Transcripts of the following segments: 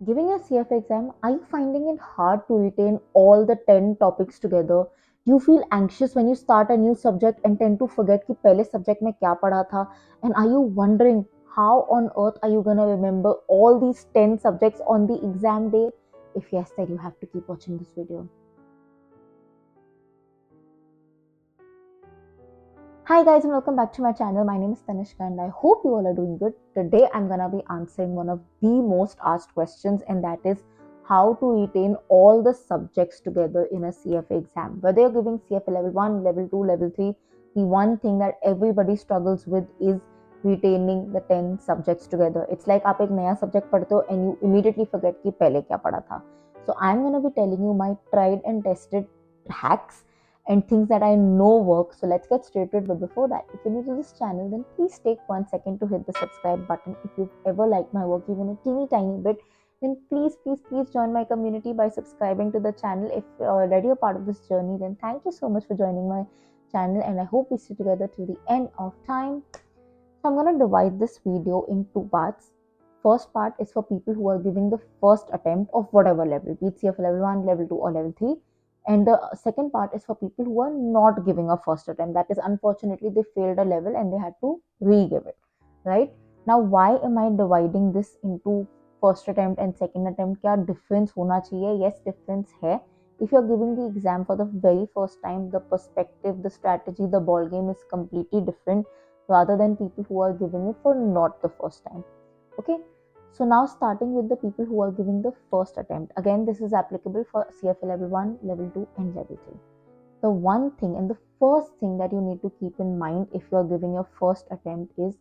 Giving a CFA exam, are you finding it hard to retain all the 10 topics together? You feel anxious when you start a new subject and tend to forget कि पहले subject में क्या पढ़ा था? And are you wondering how on earth are you gonna remember all these 10 subjects on the exam day? If yes, then you have to keep watching this video. Hi guys and welcome back to my channel. My name is Tanishka and I hope you all are doing good. Today I'm gonna be answering one of the most asked questions, and that is how to retain all the subjects together in a CFA exam. Whether you're giving CFA level 1, level 2, level 3, the one thing that everybody struggles with is retaining the 10 subjects together. It's like आप एक नया subject पढ़ते हो and you immediately forget कि पहले क्या पढ़ा था. So I'm gonna be telling you my tried and tested hacks and things that I know work. So let's get straight to it. But before that, if you're new to this channel, then please take 1 second to hit the subscribe button. If you've ever liked my work even a teeny tiny bit, then please join my community by subscribing to the channel. If you're already a part of this journey, then thank you so much for joining my channel, and I hope we stay together till the end of time. So I'm going to divide this video in two parts. First part is for people who are giving the first attempt of whatever level, be it CFA level 1, level 2 or level 3. And the second part is for people who are not giving a first attempt. That is, unfortunately, they failed a level and they had to re-give it, right? Now, why am I dividing this into first attempt and second attempt? क्या difference होना चाहिए? Yes, difference है. If you're giving the exam for the very first time, the perspective, the strategy, the ball game is completely different rather than people who are giving it for not the first time. Okay, so now starting with the people who are giving the first attempt. Again, this is applicable for CFA level 1, level 2 and level 3. The one thing and the first thing that you need to keep in mind if you are giving your first attempt is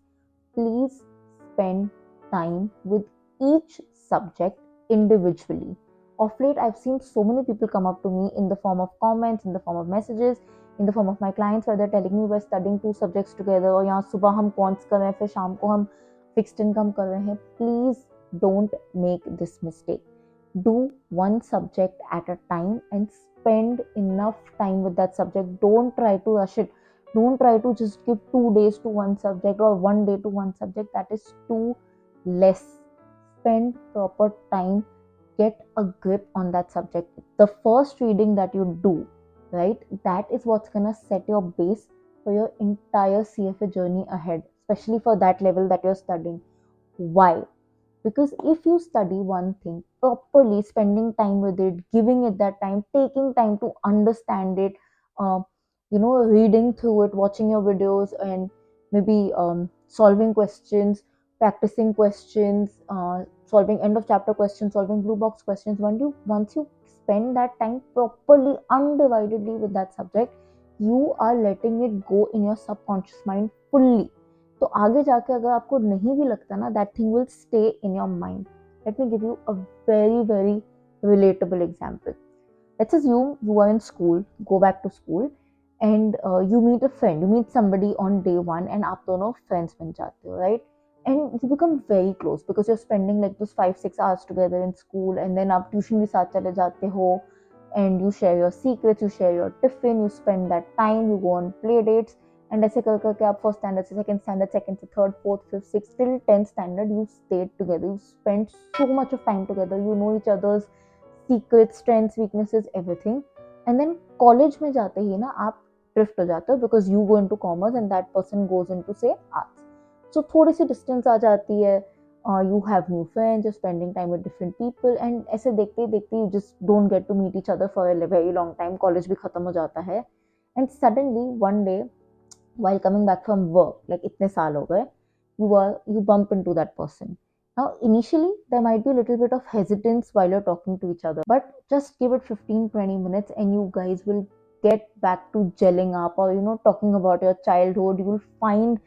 please spend time with each subject individually. Of late, I've seen so many people come up to me in the form of comments, in the form of messages, in the form of my clients, where they're telling me we're studying 2 subjects together, और यहाँ सुबह हम cons कर रहे हैं, फिर शाम को हम फिक्स्ड इनकम कर रहे हैं. Please don't make this mistake. Do one subject at a time and spend enough time with that subject. Don't try to rush it. Don't try to just give 2 days to one subject or 1 day to one subject. That is too less. Spend proper time. Get a grip on that subject. The first reading that you do, right, that is what's gonna set your base for your entire CFA journey ahead, especially for that level that you're studying. Why? Because if you study one thing properly, spending time with it, giving it that time, taking time to understand it, uh, reading through it, watching your videos, and maybe solving questions, practicing questions, solving end of chapter questions, solving blue box questions. Once you spend that time properly, undividedly with that subject, you are letting it go in your subconscious mind fully. तो आगे जाके अगर आपको नहीं भी लगता ना, that thing will stay in your mind. Let me give you a very relatable example. Let's assume you are in school, go back to school, and you meet a friend, you meet somebody on day one, and आप दोनों friends बन जाते हो, right? And you become very close because you're spending like those 5-6 hours together in school, and then आप tuition भी साथ चले जाते हो, and you share your secrets, you share your tiffin, you spend that time, you go on play dates, and ऐसे कर करके आप फर्स्ट स्टैंडर्ड से सेकंड स्टैंडर्ड, सेकंड से third, fourth, fifth, six till 10th standard you stayed together, you spend so much of time together, you know each others secrets, strengths, weaknesses, everything. And then college में जाते ही ना आप drift हो जाते हो because you go into commerce and that person goes into से arts. So थोड़ी सी डिस्टेंस आ जाती है, you have new friends, you're spending time with different people, and ऐसे देखते देखते you just don't get to meet each other for a very long time. College भी खत्म हो जाता है, and suddenly one day while coming back from work, like itne saal ho gaye, you bump into that person. Now initially there might be a little bit of hesitance while you're talking to each other, but just give it 15-20 minutes and you guys will get back to gelling up, or talking about your childhood. You will find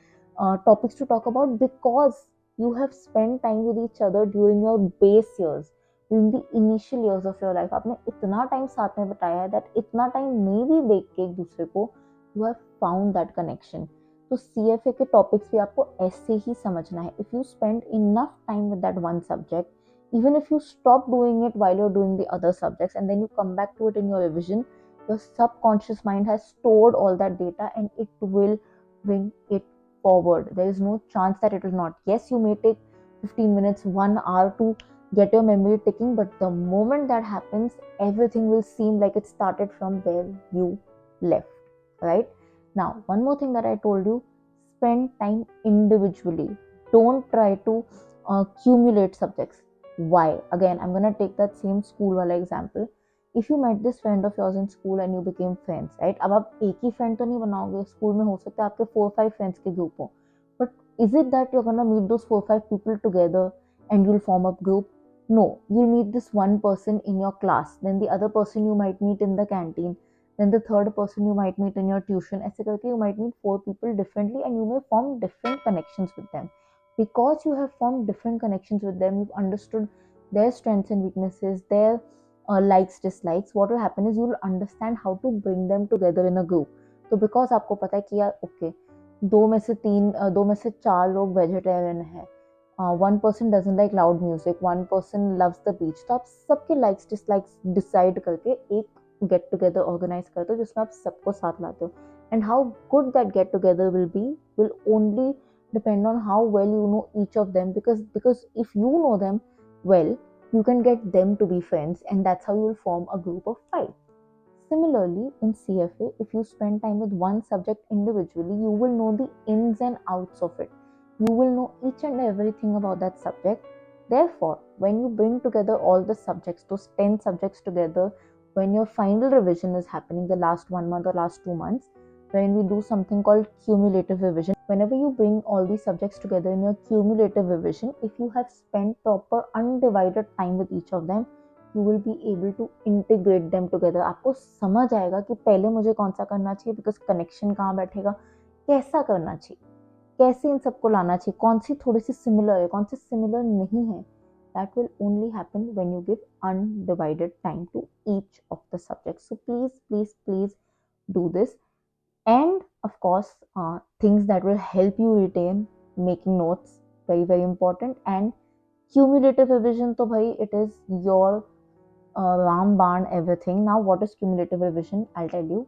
topics to talk about because you have spent time with each other during your base years, during the initial years of your life. आपने इतना time साथ में बिताया है that इतना time में भी देख के एक दूसरे को you have found that connection. तो CFA के टॉपिक्स भी आपको ऐसे ही समझना है. If you spend enough time with that one subject, even if you stop doing it while you're doing the other subjects and then you come back to it in your revision, your subconscious mind has stored all that data and it will bring it forward. There is no chance that it will not. Yes, you may take 15 minutes, 1 hour to get your memory ticking, but the moment that happens, everything will seem like it started from where you left, right? Now, one more thing that I told you, spend time individually. Don't try to accumulate subjects. Why? Again, I'm gonna take that same school wala example. If you met this friend of yours in school and you became friends, right? अब आप एक ही friend तो नहीं बनाओगे, school में हो सकता है आपके 4-5 friends के group हो, but is it that you're gonna meet those 4-5 people together and you'll form a group? No, you'll meet this one person in your class, then the other person you might meet in the canteen, then the third person you might meet in your tuition. ऐसे करके you might meet 4 people differently and you may form different connections with them. Because you have formed different connections with them, you've understood their strengths and weaknesses, their likes, dislikes. What will happen is you'll understand how to bring them together in a group. तो because आपको पता है कि यार okay, दो में से 4 लोग वेजिटेरियन है, one person doesn't like loud music, one person loves the beach, तो आप सबके likes dislikes decide करके एक get together organize करते हो जिसमें आप सबको साथ लाते हो. And how good that get together will be will only depend on how well you know each of them, because if you know them well, you can get them to be friends, and that's how you will form a group of 5. Similarly, in CFA, if you spend time with one subject individually, you will know the ins and outs of it. You will know each and everything about that subject. Therefore, when you bring together all the subjects, those 10 subjects together, when your final revision is happening, the last 1 month or last 2 months, when we do something called cumulative revision, whenever you bring all these subjects together in your cumulative revision, if you have spent proper undivided time with each of them, you will be able to integrate them together. आपको समझ आएगा कि पहले मुझे कौन सा करना चाहिए, बिकॉज कनेक्शन कहाँ बैठेगा, कैसा करना चाहिए, कैसे इन सबको लाना चाहिए, कौन सी थोड़ी सी सिमिलर है, कौन सी सिमिलर नहीं है. That will only happen when you give undivided time to each of the subjects. So please, please, please do this. And of course, things that will help you retain, making notes, very, very important. And cumulative revision, to bhai, it is your Ramban, everything. Now, what is cumulative revision? I'll tell you.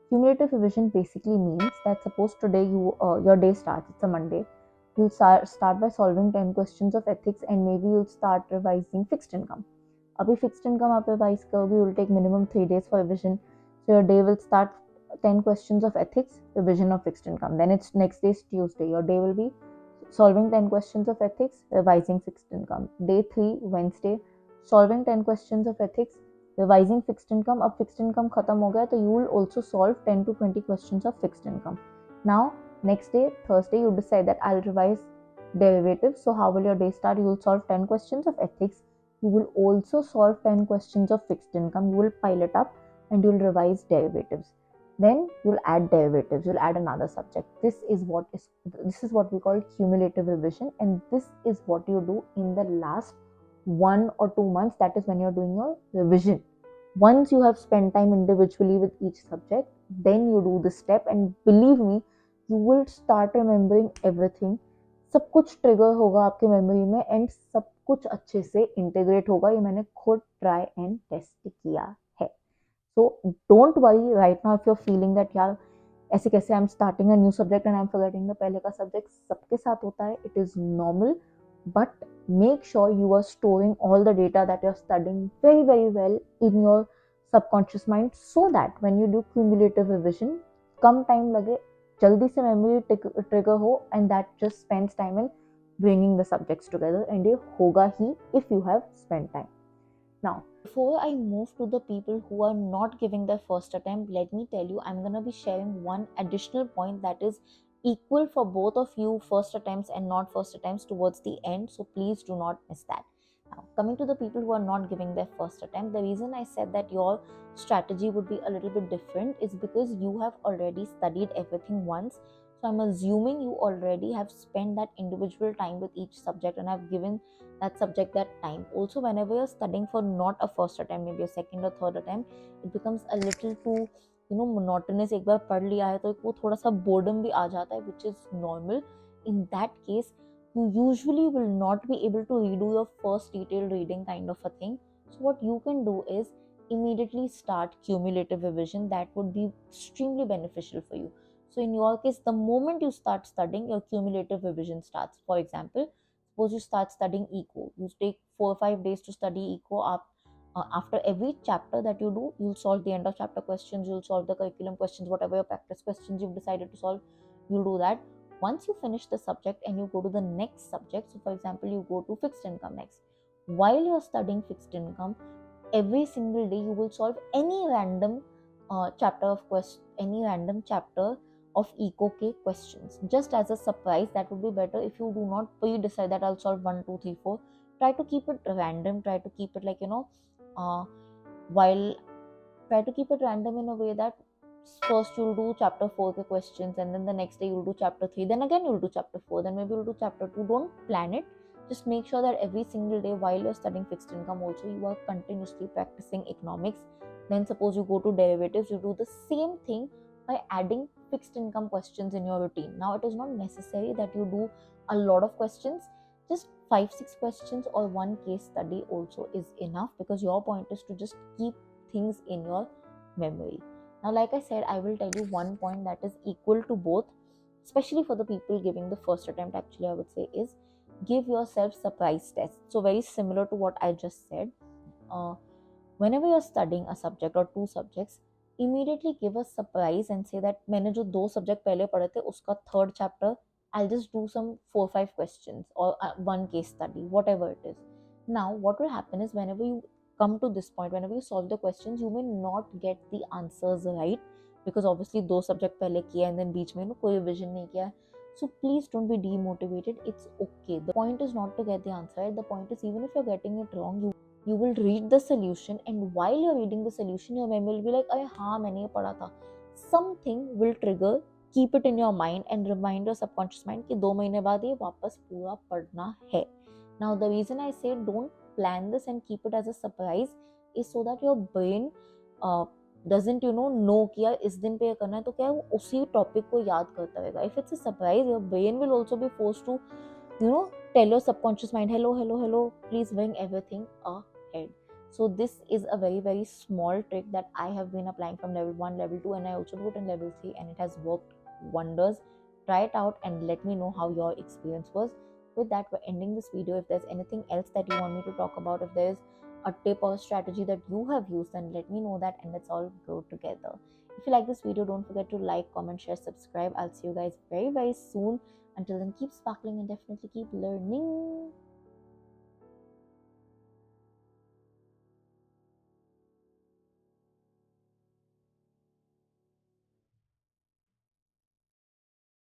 Cumulative revision basically means that suppose today your day starts, it's a Monday, you'll start by solving 10 questions of ethics and maybe you'll start revising fixed income. Abhi fixed income आप revise करोगे, you'll take minimum 3 days for revision. So your day will start 10 questions of ethics, revision of fixed income. Then it's next day is Tuesday. Your day will be solving 10 questions of ethics, revising fixed income. Day 3, Wednesday, solving 10 questions of ethics, revising fixed income. अब fixed income खत्म हो गया तो you will also solve 10 to 20 questions of fixed income. Now next day, Thursday, you decide that I'll revise derivatives. So how will your day start? You will solve 10 questions of ethics. You will also solve 10 questions of fixed income. You will pile it up and you will revise derivatives. Then you'll add derivatives, you'll add another subject. This is what we call cumulative revision, and this is what you do in the last 1 or 2 months. That is when you're doing your revision. Once you have spent time individually with each subject, then you do this step, and believe me, you will start remembering everything. सब कुछ trigger होगा आपके memory में and सब कुछ अच्छे से integrate होगा. ये मैंने खुद ट्राई एंड टेस्ट किया है. So don't worry right now if you're feeling that यार ऐसे कैसे I'm starting a new subject and I'm forgetting the पहले का subject. सबके साथ होता है, it is normal, but make sure you are storing all the data that you're studying very, very well in your subconscious mind, so that when you do cumulative revision, come time लगे, जल्दी से memory trigger हो, and that just spends time in bringing the subjects together, and ये होगा ही if you have spent time. Now, before I move to the people who are not giving their first attempt, let me tell you, I'm going to be sharing one additional point that is equal for both of you, first attempts and not first attempts, towards the end. So please do not miss that. Now, coming to the people who are not giving their first attempt, the reason I said that your strategy would be a little bit different is because you have already studied everything once. So I'm assuming you already have spent that individual time with each subject and have given that subject that time. Also, whenever you're studying for not a first attempt, maybe a second or third attempt, it becomes a little too monotonous. एक बार पढ़ लिया है तो वो थोड़ा सा boredom भी आ जाता है, which is normal. In that case, you usually will not be able to redo your first detailed reading kind of a thing. So what you can do is immediately start cumulative revision. That would be extremely beneficial for you. So in your case, the moment you start studying, your cumulative revision starts. For example, Suppose you start studying eco, you take 4 or 5 days to study eco up. After every chapter that you do, you'll solve the end of chapter questions, you'll solve the curriculum questions, whatever your practice questions you've decided to solve, you'll do that. Once you finish the subject and you go to the next subject, so for example you go to fixed income next, while you're studying fixed income, every single day you will solve any random any random chapter of eco k questions, just as a surprise. That would be better if you do not pre-decide that I'll solve 1 2 3 4. Try to keep it random, try to keep it like while try to keep it random in a way that first you'll do chapter 4 ke questions, and then the next day you'll do chapter 3, then again you'll do chapter 4, then maybe you'll do chapter 2. Don't plan it. Just make sure that every single day while you're studying fixed income also, you are continuously practicing economics. Then suppose you go to derivatives, you do the same thing by adding fixed income questions in your routine. Now it is not necessary that you do a lot of questions. Just 5 6 questions or one case study also is enough, because your point is to just keep things in your memory. Now, like I said, I will tell you one point that is equal to both, especially for the people giving the first attempt, actually, I would say, is give yourself surprise tests. So, very similar to what I just said. Whenever you're studying a subject or two subjects, immediately give a surprise and say that मैंने जो 2 subject पहले पढ़े थे उसका third chapter, I'll just do some 4 5 questions or one case study, whatever it is. Now, what will happen is whenever you come to this point, whenever you solve the questions, you may not get the answers right, because obviously 2 subject पहले किया and then बीच में कोई revision नहीं किया. So please don't be demotivated. It's okay. The point is not to get the answer right. The point is, even if you're getting it wrong, you will read the solution, and while you're reading the solution, your memory will be like, अरे हाँ मैंने ये पढ़ा था. Something will trigger. Keep it in your mind and remind your subconscious mind कि 2 महीने बाद ये वापस पूरा पढ़ना है. Now the reason I say don't plan this and keep it as a surprise is so that your brain doesn't know कि यार इस दिन पे ये करना है, तो क्या है वो उसी टॉपिक को याद करता रहेगा. If it's a surprise, your brain will also be forced to tell your subconscious mind, hello, please bring everything ahead. So this is a very very small trick that I have been applying from level 1 level 2, and I also do it in level 3, and it has worked wonders. Try it out and let me know how your experience was. With that, we're ending this video. If there's anything else that you want me to talk about, if there's a tip or strategy that you have used, then let me know that, and let's all grow together. If you like this video, don't forget to like, comment, share, subscribe. I'll see you guys very very soon. Until then, keep sparkling and definitely keep learning.